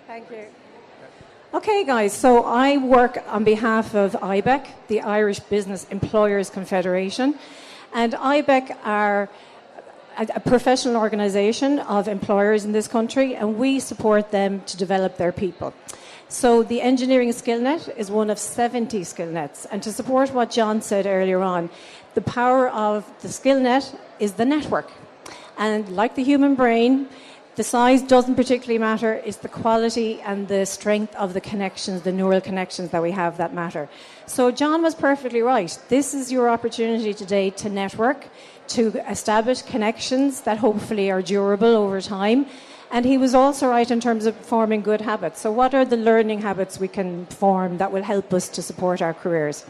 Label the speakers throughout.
Speaker 1: Thank you. Okay, guys, so I work on behalf of Ibec, the Irish Business Employers Confederation, and Ibec are a professional organisation of employers in this country, and we support them to develop their people. So the Engineering Skillnet is one of 70 skillnets, and to support what John said earlier on, the power of the skillnet is the network. And like the human brain, the size doesn't particularly matter, it's the quality and the strength of the connections, the neural connections that we have that matter. So John was perfectly right. This is your opportunity today to network, to establish connections that hopefully are durable over time. And he was also right in terms of forming good habits. So what are the learning habits we can form that will help us to support our careers?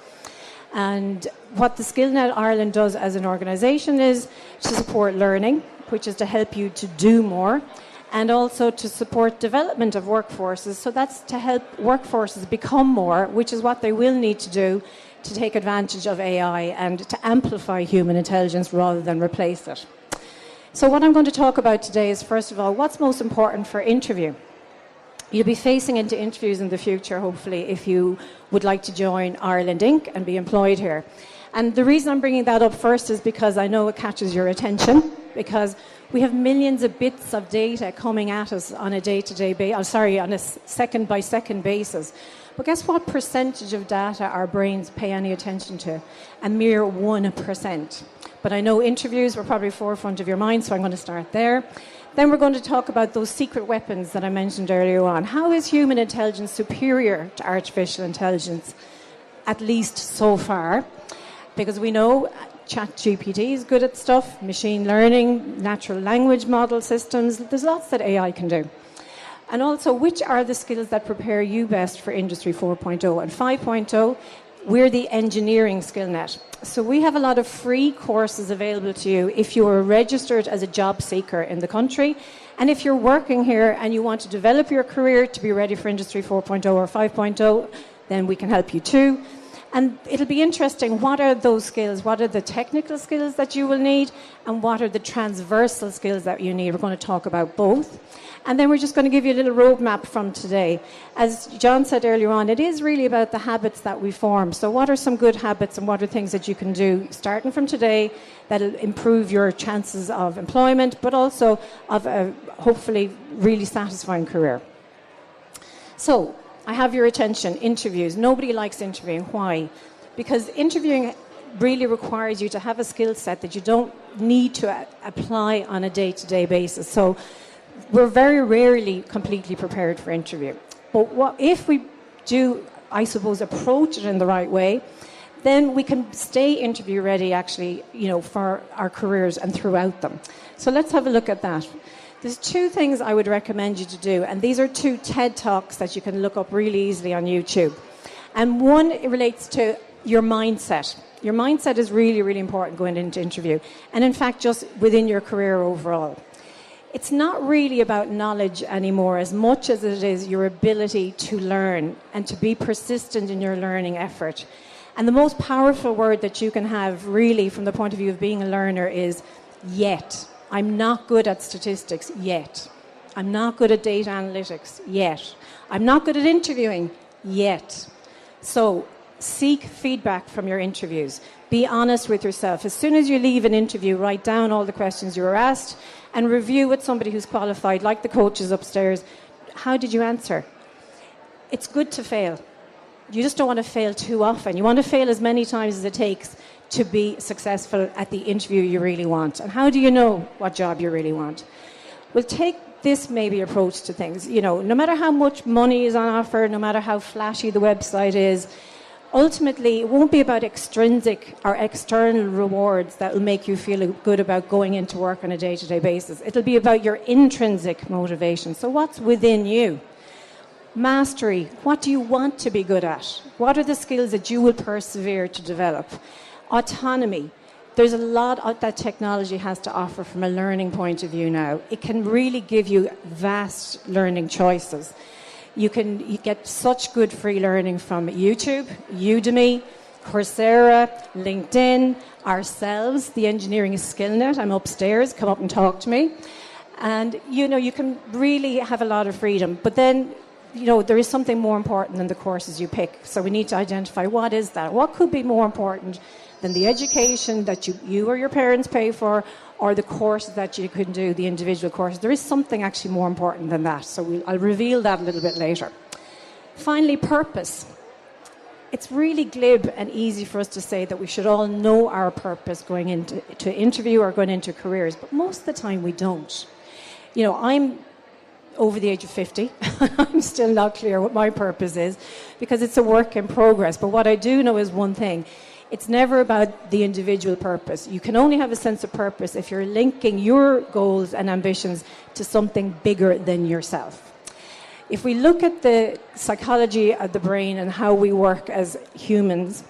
Speaker 1: And what the Skillnet Ireland does as an organisation is to support learning, which is to help you to do more, and also to support development of workforces. So that's to help workforces become more, which is what they will need to do to take advantage of AI and to amplify human intelligence rather than replace it. So what I'm going to talk about today is, first of all, what's most important for interview. You'll be facing into interviews in the future, hopefully, if you would like to join Ireland Inc. and be employed here. And the reason I'm bringing that up first is because I know it catches your attention, because we have millions of bits of data coming at us on a day-to-day basis, on a second-by-second basis. But guess what percentage of data our brains pay any attention to? A mere 1%. But I know interviews were probably forefront of your mind, so I'm going to start there. Then we're going to talk about those secret weapons that I mentioned earlier on. How is human intelligence superior to artificial intelligence, at least so far? Because we know ChatGPT is good at stuff, machine learning, natural language model systems. There's lots that AI can do. And also, which are the skills that prepare you best for Industry 4.0 and 5.0? We're the Engineering Skillnet. So we have a lot of free courses available to you if you are registered as a job seeker in the country. And if you're working here and you want to develop your career to be ready for Industry 4.0 or 5.0, then we can help you too. And it'll be interesting, what are those skills? What are the technical skills that you will need? And what are the transversal skills that you need? We're going to talk about both. And then we're just going to give you a little roadmap from today. As John said earlier on, it is really about the habits that we form. So what are some good habits and what are things that you can do starting from today that'll improve your chances of employment, but also of a hopefully really satisfying career? So I have your attention. Interviews. Nobody likes interviewing. Why? Because interviewing really requires you to have a skill set that you don't need to apply on a day-to-day basis. So we're very rarely completely prepared for interview. But what if we do, I suppose, approach it in the right way, then we can stay interview ready actually, for our careers and throughout them. So let's have a look at that. There's two things I would recommend you to do, and these are two TED Talks that you can look up really easily on YouTube. And one relates to your mindset. Your mindset is really, really important going into interview, and in fact just within your career overall. It's not really about knowledge anymore as much as it is your ability to learn and to be persistent in your learning effort. And the most powerful word that you can have really from the point of view of being a learner is yet. I'm not good at statistics yet. I'm not good at data analytics yet. I'm not good at interviewing yet. So seek feedback from your interviews. Be honest with yourself. As soon as you leave an interview, write down all the questions you were asked and review with somebody who's qualified, like the coaches upstairs. How did you answer? It's good to fail. You just don't want to fail too often. You want to fail as many times as it takes to be successful at the interview you really want. And how do you know what job you really want? Well, take this maybe approach to things. No matter how much money is on offer, no matter how flashy the website is, ultimately it won't be about extrinsic or external rewards that will make you feel good about going into work on a day-to-day basis. It'll be about your intrinsic motivation. So what's within you? Mastery. What do you want to be good at? What are the skills that you will persevere to develop? Autonomy. There's a lot that technology has to offer from a learning point of view now. It can really give you vast learning choices. You get such good free learning from YouTube, Udemy, Coursera, LinkedIn, ourselves, the Engineering Skillnet. I'm upstairs. Come up and talk to me. And, you can really have a lot of freedom. But then there is something more important than the courses you pick. So we need to identify what is that. What could be more important than the education that you or your parents pay for, or the courses that you can do, the individual courses. There is something actually more important than that. So I'll reveal that a little bit later. Finally, purpose. It's really glib and easy for us to say that we should all know our purpose going into interview or going into careers, but most of the time we don't. I'm over the age of 50. I'm still not clear what my purpose is because it's a work in progress. But what I do know is one thing. It's never about the individual purpose. You can only have a sense of purpose if you're linking your goals and ambitions to something bigger than yourself. If we look at the psychology of the brain and how we work as humans,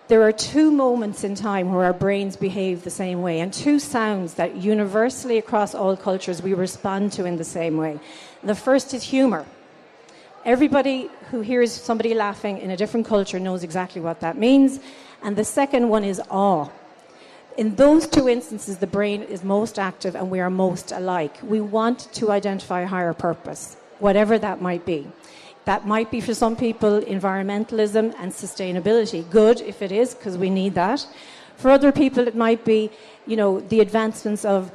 Speaker 1: there are two moments in time where our brains behave the same way, and two sounds that universally across all cultures we respond to in the same way. The first is humor. Everybody who hears somebody laughing in a different culture knows exactly what that means. And the second one is awe. In those two instances, the brain is most active and we are most alike. We want to identify a higher purpose, whatever that might be. That might be for some people environmentalism and sustainability. Good if it is, because we need that. For other people, it might be, the advancements of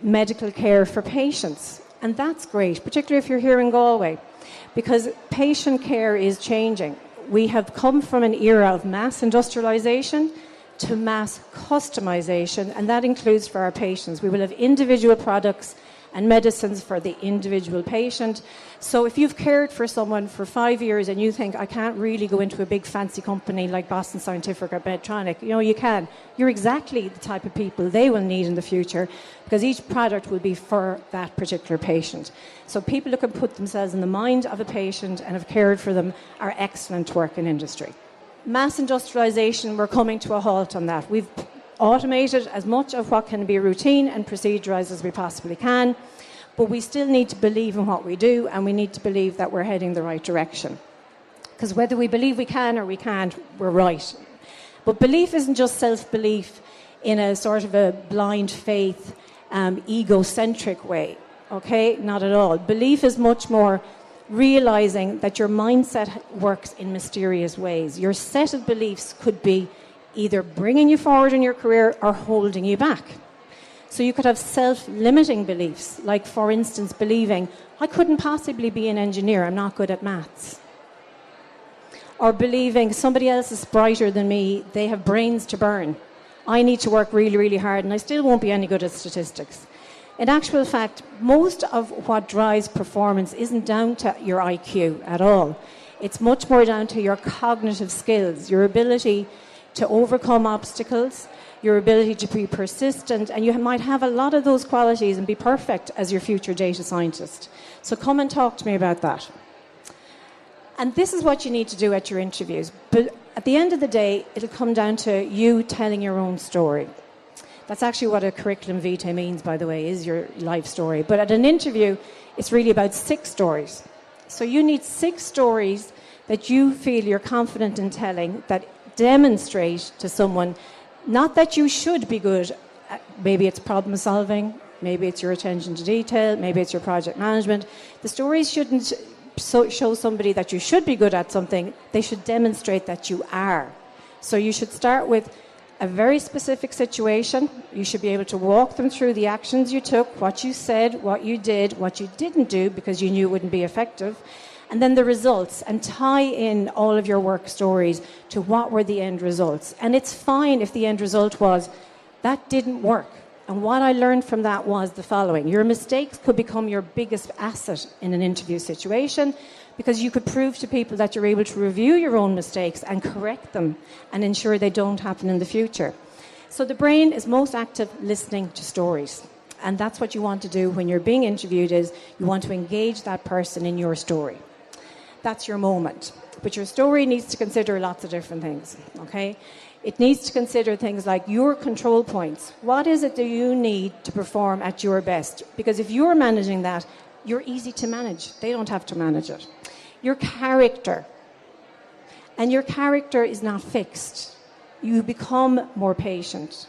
Speaker 1: medical care for patients. And that's great, particularly if you're here in Galway, because patient care is changing. We have come from an era of mass industrialization to mass customization, and that includes for our patients. We will have individual products and medicines for the individual patient. So if you've cared for someone for 5 years and you think, I can't really go into a big fancy company like Boston Scientific or Medtronic, you can. You're exactly the type of people they will need in the future because each product will be for that particular patient. So people who can put themselves in the mind of a patient and have cared for them are excellent to work in industry. Mass industrialization, we're coming to a halt on that. We've automated as much of what can be routine and procedurized as we possibly can, but we still need to believe in what we do, and we need to believe that we're heading the right direction. Because whether we believe we can or we can't, we're right. But belief isn't just self-belief in a sort of a blind faith, egocentric way, okay? Not at all. Belief is much more realizing that your mindset works in mysterious ways. Your set of beliefs could be either bringing you forward in your career or holding you back. So you could have self-limiting beliefs, like, for instance, believing, I couldn't possibly be an engineer, I'm not good at maths. Or believing somebody else is brighter than me, they have brains to burn. I need to work really, really hard and I still won't be any good at statistics. In actual fact, most of what drives performance isn't down to your IQ at all. It's much more down to your cognitive skills, your ability to overcome obstacles, your ability to be persistent, and you might have a lot of those qualities and be perfect as your future data scientist. So come and talk to me about that. And this is what you need to do at your interviews. But at the end of the day, it'll come down to you telling your own story. That's actually what a curriculum vitae means, by the way, is your life story. But at an interview, it's really about 6 stories. So you need 6 stories that you feel you're confident in telling that demonstrate to someone, not that you should be good at, maybe it's problem solving, maybe it's your attention to detail, maybe it's your project management. The stories shouldn't show somebody that you should be good at something, they should demonstrate that you are. So you should start with a very specific situation. You should be able to walk them through the actions you took, what you said, what you did, what you didn't do because you knew it wouldn't be effective, and then the results, and tie in all of your work stories to what were the end results. And it's fine if the end result was, that didn't work. And what I learned from that was the following. Your mistakes could become your biggest asset in an interview situation because you could prove to people that you're able to review your own mistakes and correct them and ensure they don't happen in the future. So the brain is most active listening to stories. And that's what you want to do when you're being interviewed, is you want to engage that person in your story. That's your moment. But your story needs to consider lots of different things, okay? It needs to consider things like your control points. What is it that you need to perform at your best? Because if you're managing that, you're easy to manage. They don't have to manage it. Your character. And your character is not fixed. You become more patient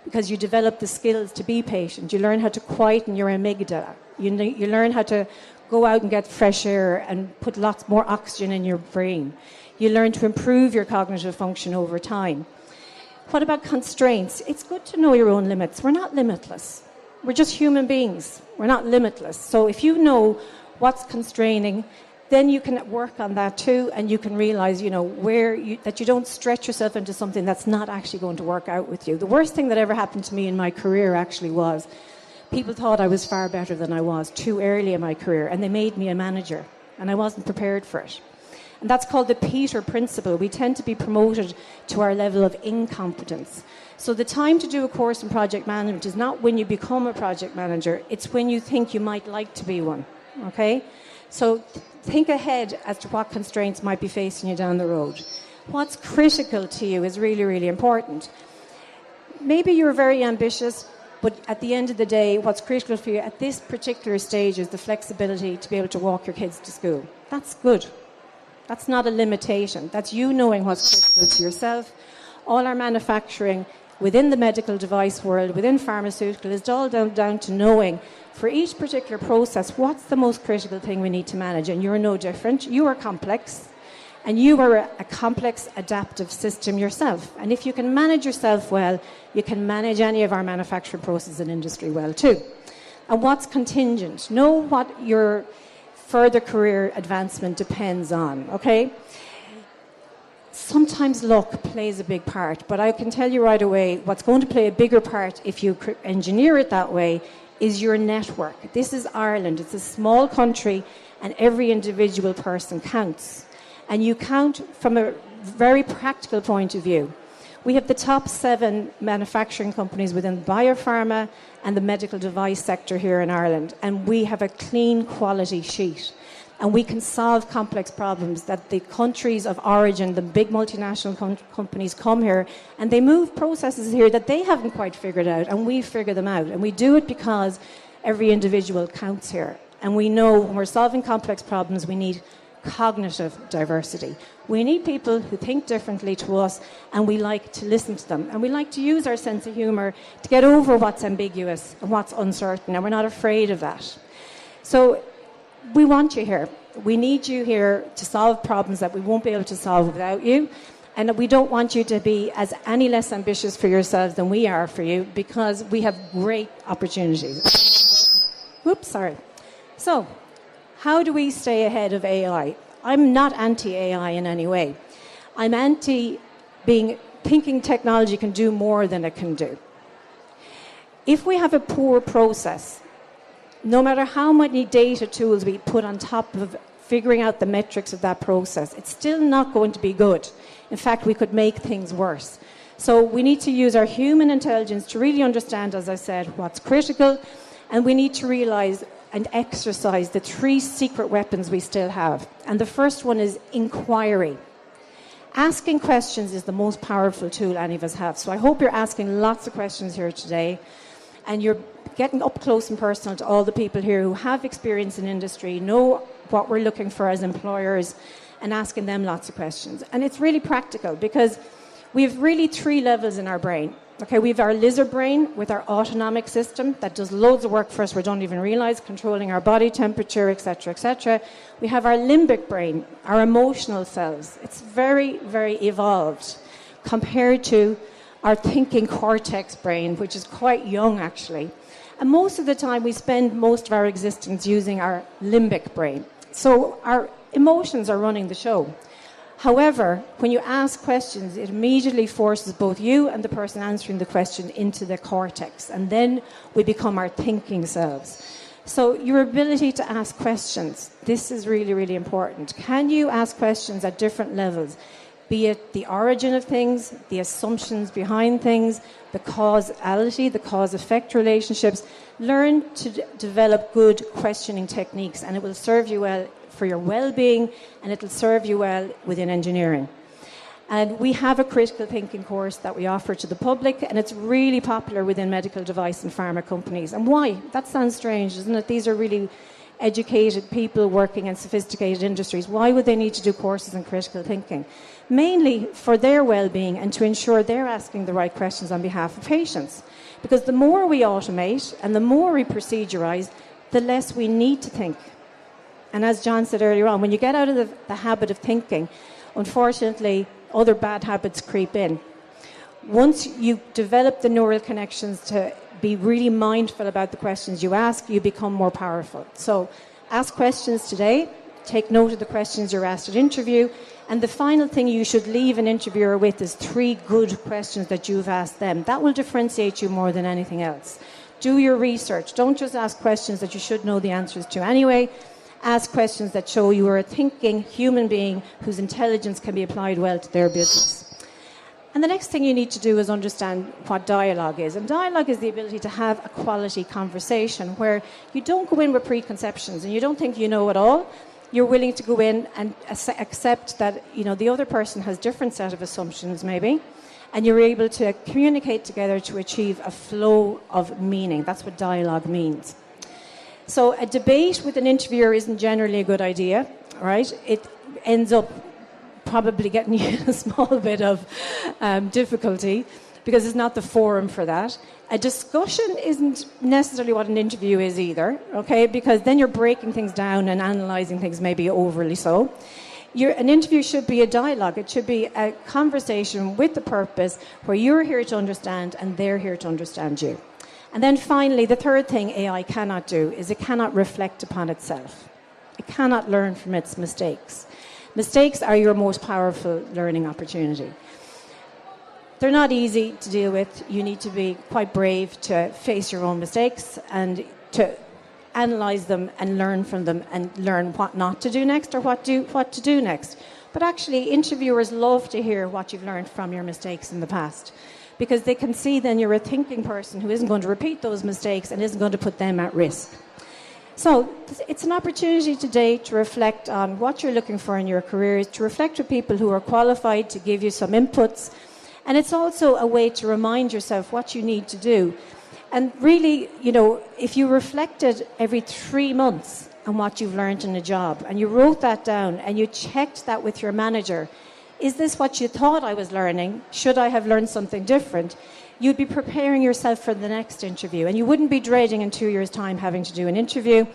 Speaker 1: because you develop the skills to be patient. You learn how to quieten your amygdala. You learn how to go out and get fresh air and put lots more oxygen in your brain. You learn to improve your cognitive function over time. What about constraints? It's good to know your own limits. We're not limitless. We're just human beings. We're not limitless. So if you know what's constraining, then you can work on that too, and you can realize, that you don't stretch yourself into something that's not actually going to work out with you. The worst thing that ever happened to me in my career actually was people thought I was far better than I was too early in my career, and they made me a manager, and I wasn't prepared for it. And that's called the Peter Principle. We tend to be promoted to our level of incompetence. So the time to do a course in project management is not when you become a project manager, it's when you think you might like to be one, okay? So think ahead as to what constraints might be facing you down the road. What's critical to you is really, really important. Maybe you're very ambitious, but at the end of the day, what's critical for you at this particular stage is the flexibility to be able to walk your kids to school. That's good. That's not a limitation. That's you knowing what's critical to yourself. All our manufacturing within the medical device world, within pharmaceutical, is all down to knowing for each particular process what's the most critical thing we need to manage. And you're no different. You are complex. And you are a complex adaptive system yourself. And if you can manage yourself well, you can manage any of our manufacturing processes in industry well too. And what's contingent? Know what your further career advancement depends on, okay? Sometimes luck plays a big part, but I can tell you right away what's going to play a bigger part if you engineer it that way is your network. This is Ireland. It's a small country, and every individual person counts. And you count from a very practical point of view. We have the top 7 manufacturing companies within biopharma and the medical device sector here in Ireland, and we have a clean quality sheet. And we can solve complex problems that the countries of origin, the big multinational companies come here, and they move processes here that they haven't quite figured out, and we figure them out. And we do it because every individual counts here. And we know when we're solving complex problems, we need cognitive diversity. We need people who think differently to us, and we like to listen to them. And we like to use our sense of humour to get over what's ambiguous and what's uncertain, and we're not afraid of that. So we want you here. We need you here to solve problems that we won't be able to solve without you. And we don't want you to be as any less ambitious for yourselves than we are for you, because we have great opportunities. Whoops, sorry. So, how do we stay ahead of AI? I'm not anti-AI in any way. I'm thinking technology can do more than it can do. If we have a poor process, no matter how many data tools we put on top of figuring out the metrics of that process, it's still not going to be good. In fact, we could make things worse. So we need to use our human intelligence to really understand, as I said, what's critical, and we need to realize and exercise the 3 secret weapons we still have. And the first one is inquiry. Asking questions is the most powerful tool any of us have. So I hope you're asking lots of questions here today, and you're getting up close and personal to all the people here who have experience in industry, know what we're looking for as employers, and asking them lots of questions. And it's really practical, because we have really 3 levels in our brain. Okay, we have our lizard brain with our autonomic system that does loads of work for us we don't even realize, controlling our body temperature, etc., etc. We have our limbic brain, our emotional cells. It's very, very evolved compared to our thinking cortex brain, which is quite young actually. And most of the time we spend most of our existence using our limbic brain. So our emotions are running the show. However, when you ask questions, it immediately forces both you and the person answering the question into the cortex, and then we become our thinking selves. So your ability to ask questions, this is really, really important. Can you ask questions at different levels? Be it the origin of things, the assumptions behind things, the causality, the cause-effect relationships. Learn to develop good questioning techniques, and it will serve you well for your well-being, and it'll serve you well within engineering. And we have a critical thinking course that we offer to the public, and it's really popular within medical device and pharma companies. And why? That sounds strange, doesn't it? These are really educated people working in sophisticated industries. Why would they need to do courses in critical thinking? Mainly for their well-being and to ensure they're asking the right questions on behalf of patients. Because the more we automate and the more we procedurize, the less we need to think. And as John said earlier on, when you get out of the habit of thinking, unfortunately, other bad habits creep in. Once you develop the neural connections to be really mindful about the questions you ask, you become more powerful. So ask questions today, take note of the questions you're asked at interview, and the final thing you should leave an interviewer with is 3 good questions that you've asked them. That will differentiate you more than anything else. Do your research. Don't just ask questions that you should know the answers to anyway. Ask questions that show you are a thinking human being whose intelligence can be applied well to their business. And the next thing you need to do is understand what dialogue is. And dialogue is the ability to have a quality conversation where you don't go in with preconceptions and you don't think you know it all. You're willing to go in and accept that, you know, the other person has different set of assumptions maybe, and you're able to communicate together to achieve a flow of meaning. That's what dialogue means. So a debate with an interviewer isn't generally a good idea, right? It ends up probably getting you a small bit of difficulty because it's not the forum for that. A discussion isn't necessarily what an interview is either, okay? Because then you're breaking things down and analysing things maybe overly so. An interview should be a dialogue. It should be a conversation with the purpose where you're here to understand and they're here to understand you. And then finally, the third thing AI cannot do is it cannot reflect upon itself. It cannot learn from its mistakes. Mistakes are your most powerful learning opportunity. They're not easy to deal with. You need to be quite brave to face your own mistakes and to analyse them and learn from them and learn what not to do next or what to do next. But actually, interviewers love to hear what you've learned from your mistakes in the past because they can see then you're a thinking person who isn't going to repeat those mistakes and isn't going to put them at risk. So it's an opportunity today to reflect on what you're looking for in your career, to reflect with people who are qualified to give you some inputs. And it's also a way to remind yourself what you need to do. And really, you know, if you reflected every 3 months on what you've learned in a job and you wrote that down and you checked that with your manager, is this what you thought I was learning? Should I have learned something different? You'd be preparing yourself for the next interview. And you wouldn't be dreading in 2 years' time having to do an interview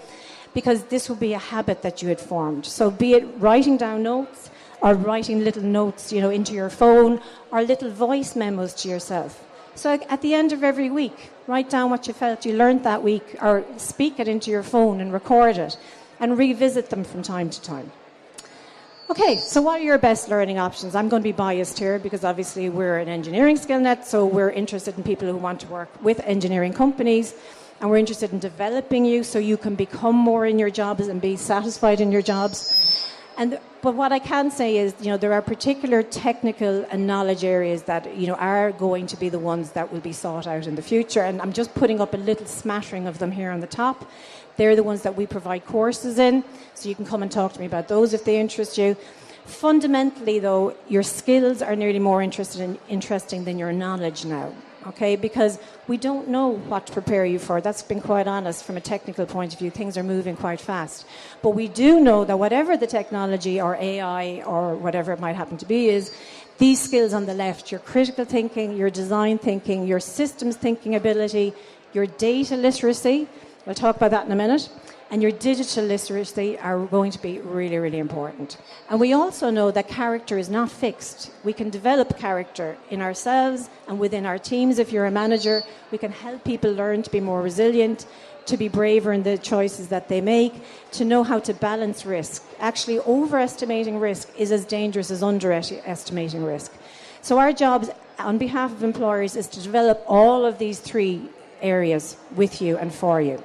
Speaker 1: because this would be a habit that you had formed. So be it writing down notes or writing little notes, you know, into your phone or little voice memos to yourself. So at the end of every week, write down what you felt you learned that week or speak it into your phone and record it and revisit them from time to time. Okay, so what are your best learning options? I'm going to be biased here because obviously we're an Engineering Skillnet, so we're interested in people who want to work with engineering companies, and we're interested in developing you so you can become more in your jobs and be satisfied in your jobs. But what I can say is, you know, there are particular technical and knowledge areas that, you know, are going to be the ones that will be sought out in the future, and I'm just putting up a little smattering of them here on the top. They're the ones that we provide courses in, so you can come and talk to me about those if they interest you. Fundamentally, though, your skills are nearly more interesting than your knowledge now, okay? Because we don't know what to prepare you for. That's been quite honest from a technical point of view. Things are moving quite fast. But we do know that whatever the technology or AI or whatever it might happen to be is, these skills on the left, your critical thinking, your design thinking, your systems thinking ability, your data literacy, we'll talk about that in a minute, and your digital literacy are going to be really, really important. And we also know that character is not fixed. We can develop character in ourselves and within our teams. If you're a manager, we can help people learn to be more resilient, to be braver in the choices that they make, to know how to balance risk. Actually, overestimating risk is as dangerous as underestimating risk. So our job on behalf of employers is to develop all of these 3 areas with you and for you.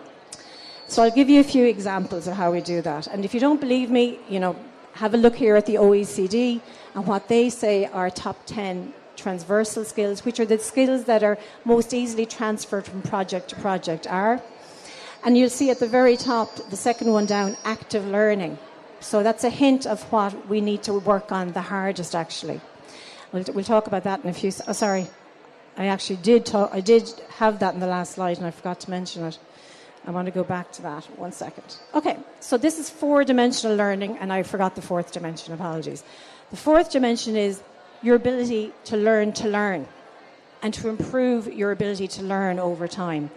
Speaker 1: So I'll give you a few examples of how we do that. And if you don't believe me, you know, have a look here at the OECD and what they say are top 10 transversal skills, which are the skills that are most easily transferred from project to project are. And you'll see at the very top, the second one down, active learning. So that's a hint of what we need to work on the hardest, actually. We'll talk about that in a few... Oh, sorry. I did have that in the last slide and I forgot to mention it. I want to go back to that. 1 second. Okay, so this is 4-dimensional learning, and I forgot the 4th dimension. Apologies. The 4th dimension is your ability to learn and to improve your ability to learn over time.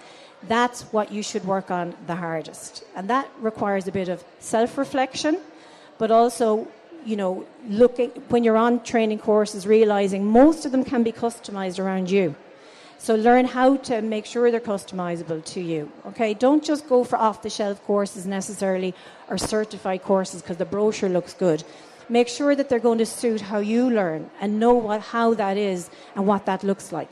Speaker 1: That's what you should work on the hardest. And that requires a bit of self-reflection, but also, you know, looking, when you're on training courses, realizing most of them can be customized around you. So learn how to make sure they're customizable to you. Okay, don't just go for off-the-shelf courses necessarily, or certified courses because the brochure looks good. Make sure that they're going to suit how you learn and know how that is and what that looks like.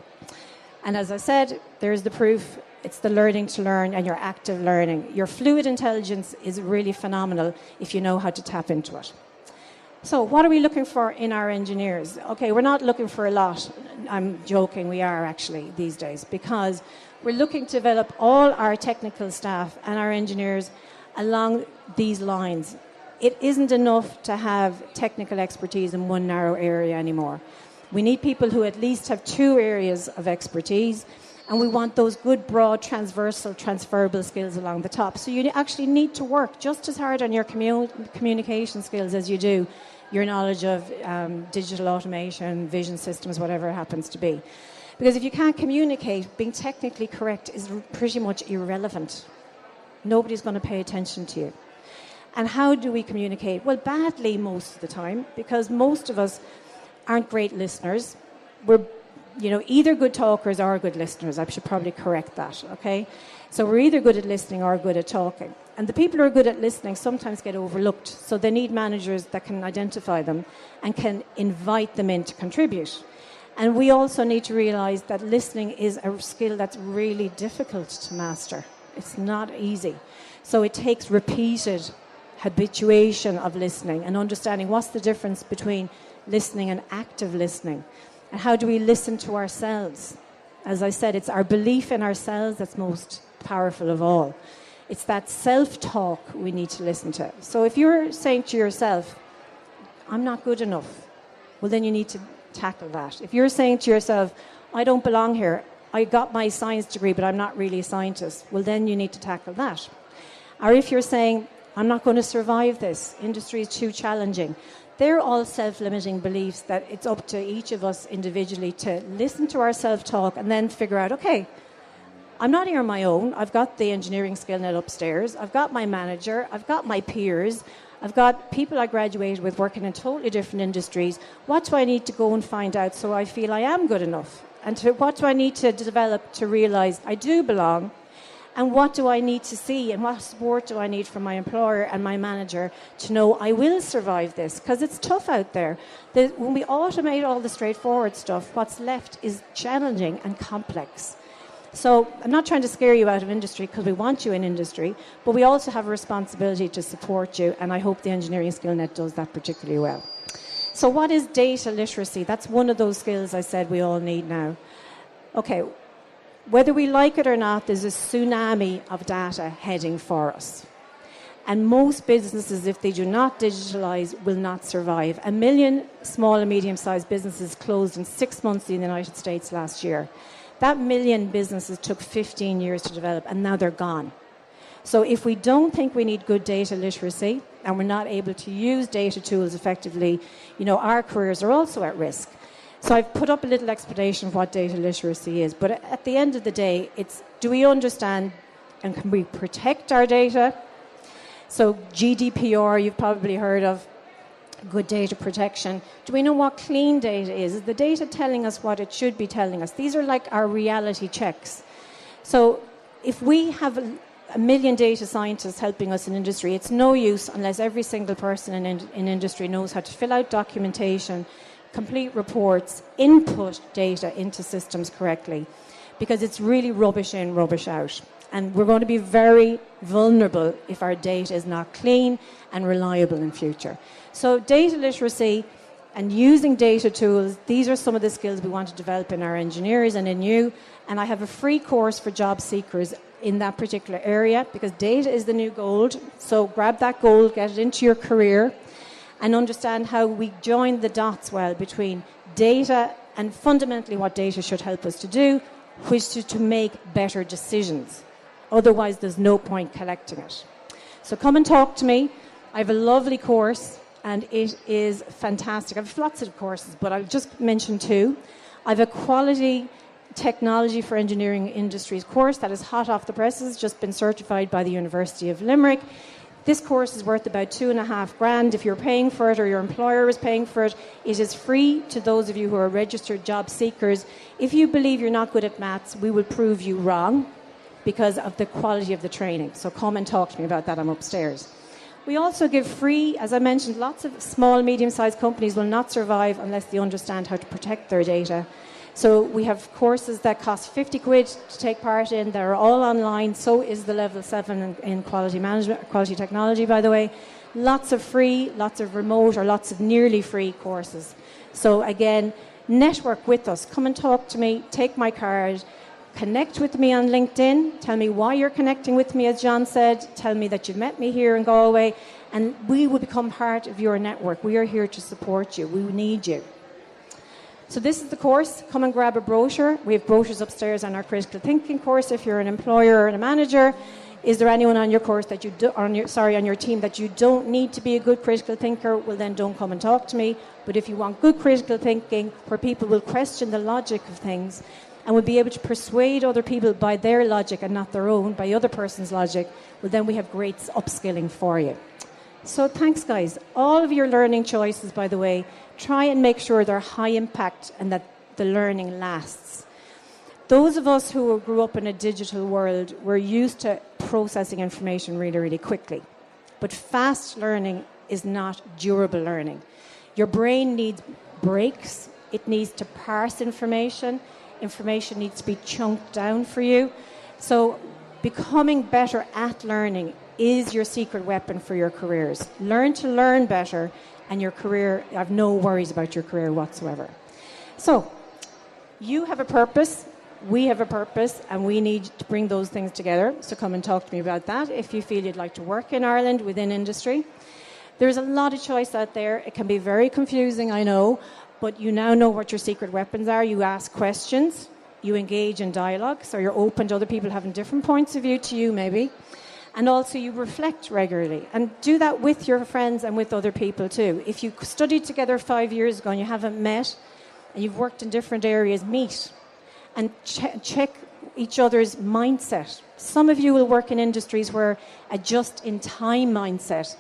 Speaker 1: And as I said, there's the proof. It's the learning to learn and your active learning. Your fluid intelligence is really phenomenal if you know how to tap into it. So what are we looking for in our engineers? Okay, we're not looking for a lot. I'm joking, we are actually these days, because we're looking to develop all our technical staff and our engineers along these lines. It isn't enough to have technical expertise in one narrow area anymore. We need people who at least have 2 areas of expertise, and we want those good, broad, transferable skills along the top. So you actually need to work just as hard on your communication skills as you do your knowledge of digital automation, vision systems, whatever it happens to be. Because if you can't communicate, being technically correct is pretty much irrelevant. Nobody's going to pay attention to you. And how do we communicate? Well, badly most of the time, because most of us aren't great listeners. We're, you know, either good talkers or good listeners. I should probably correct that, okay? So we're either good at listening or good at talking. And the people who are good at listening sometimes get overlooked. So they need managers that can identify them and can invite them in to contribute. And we also need to realize that listening is a skill that's really difficult to master. It's not easy. So it takes repeated habituation of listening and understanding what's the difference between listening and active listening. And how do we listen to ourselves? As I said, it's our belief in ourselves that's most powerful of all. It's that self-talk we need to listen to. So if you're saying to yourself, I'm not good enough, well, then you need to tackle that. If you're saying to yourself, I don't belong here, I got my science degree, but I'm not really a scientist, well, then you need to tackle that. Or if you're saying, I'm not going to survive this, industry is too challenging, they're all self-limiting beliefs that it's up to each of us individually to listen to our self-talk and then figure out, okay, I'm not here on my own. I've got the Engineering Skillnet upstairs. I've got my manager. I've got my peers. I've got people I graduated with working in totally different industries. What do I need to go and find out so I feel I am good enough? And what do I need to develop to realise I do belong? And what do I need to see and what support do I need from my employer and my manager to know I will survive this? Because it's tough out there. When we automate all the straightforward stuff, what's left is challenging and complex. So I'm not trying to scare you out of industry because we want you in industry, but we also have a responsibility to support you, and I hope the Engineering Skillnet does that particularly well. So what is data literacy? That's one of those skills I said we all need now. Okay. Whether we like it or not, there's a tsunami of data heading for us. And most businesses, if they do not digitalise, will not survive. 1 million small and medium-sized businesses closed in 6 months in the United States last year. That 1 million businesses took 15 years to develop, and now they're gone. So if we don't think we need good data literacy, and we're not able to use data tools effectively, you know, our careers are also at risk. So I've put up a little explanation of what data literacy is. But at the end of the day, it's, do we understand and can we protect our data? So GDPR, you've probably heard of, good data protection. Do we know what clean data is? Is the data telling us what it should be telling us? These are like our reality checks. So if we have 1 million data scientists helping us in industry, it's no use unless every single person in industry knows how to fill out documentation, complete reports, input data into systems correctly, because it's really rubbish in, rubbish out. And we're going to be very vulnerable if our data is not clean and reliable in future. So data literacy and using data tools, these are some of the skills we want to develop in our engineers and in you. And I have a free course for job seekers in that particular area, because data is the new gold. So grab that gold, get it into your career, and understand how we join the dots well between data and fundamentally what data should help us to do, which is to make better decisions. Otherwise, there's no point collecting it. So come and talk to me. I have a lovely course, and it is fantastic. I have lots of courses, but I'll just mention 2. I have a quality Technology for Engineering Industries course that is hot off the presses, just been certified by the University of Limerick. This course is worth about $2,500 if you're paying for it or your employer is paying for it. It is free to those of you who are registered job seekers. If you believe you're not good at maths, we will prove you wrong because of the quality of the training. So come and talk to me about that. I'm upstairs. We also give free, as I mentioned, lots of small, medium-sized companies will not survive unless they understand how to protect their data. So we have courses that cost 50 quid to take part in. They're all online. So is the level 7 in quality management, quality technology, by the way. Lots of free, lots of remote, or lots of nearly free courses. So again, network with us. Come and talk to me. Take my card. Connect with me on LinkedIn. Tell me why you're connecting with me, as John said. Tell me that you met me here in Galway. And we will become part of your network. We are here to support you. We need you. So this is the course. Come and grab a brochure. We have brochures upstairs on our critical thinking course. If you're an employer or a manager, is there anyone on your course that on your team that you don't need to be a good critical thinker? Well, then don't come and talk to me. But if you want good critical thinking, where people will question the logic of things and will be able to persuade other people by their logic and not their own, by other person's logic, well, then we have great upskilling for you. So thanks, guys. All of your learning choices, by the way, try and make sure they're high impact and that the learning lasts. Those of us who grew up in a digital world, we're used to processing information really, really quickly. But fast learning is not durable learning. Your brain needs breaks. It needs to parse information. Information needs to be chunked down for you. So becoming better at learning is your secret weapon for your careers. Learn to learn better, and your career, I have no worries about your career whatsoever. So, you have a purpose, we have a purpose, and we need to bring those things together. So come and talk to me about that if you feel you'd like to work in Ireland within industry. There's a lot of choice out there. It can be very confusing, I know, but you now know what your secret weapons are. You ask questions, you engage in dialogue, so you're open to other people having different points of view to you maybe. And also you reflect regularly and do that with your friends and with other people too. If you studied together 5 years ago and you haven't met and you've worked in different areas, meet and check each other's mindset. Some of you will work in industries where a just-in-time mindset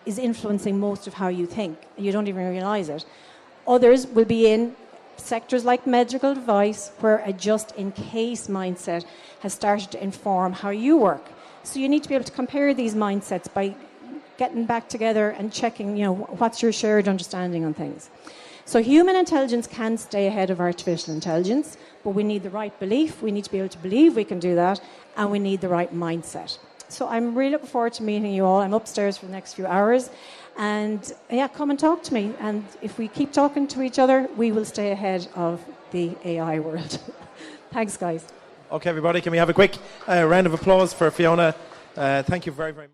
Speaker 1: is influencing most of how you think and you don't even realize it. Others will be in sectors like medical device where a just-in-case mindset has started to inform how you work. So you need to be able to compare these mindsets by getting back together and checking, what's your shared understanding on things. So human intelligence can stay ahead of artificial intelligence, but we need the right belief. We need to be able to believe we can do that, and we need the right mindset. So I'm really looking forward to meeting you all. I'm upstairs for the next few hours. And come and talk to me. And if we keep talking to each other, we will stay ahead of the AI world. Thanks, guys.
Speaker 2: Okay, everybody, can we have a quick round of applause for Fiona? Thank you very, very much.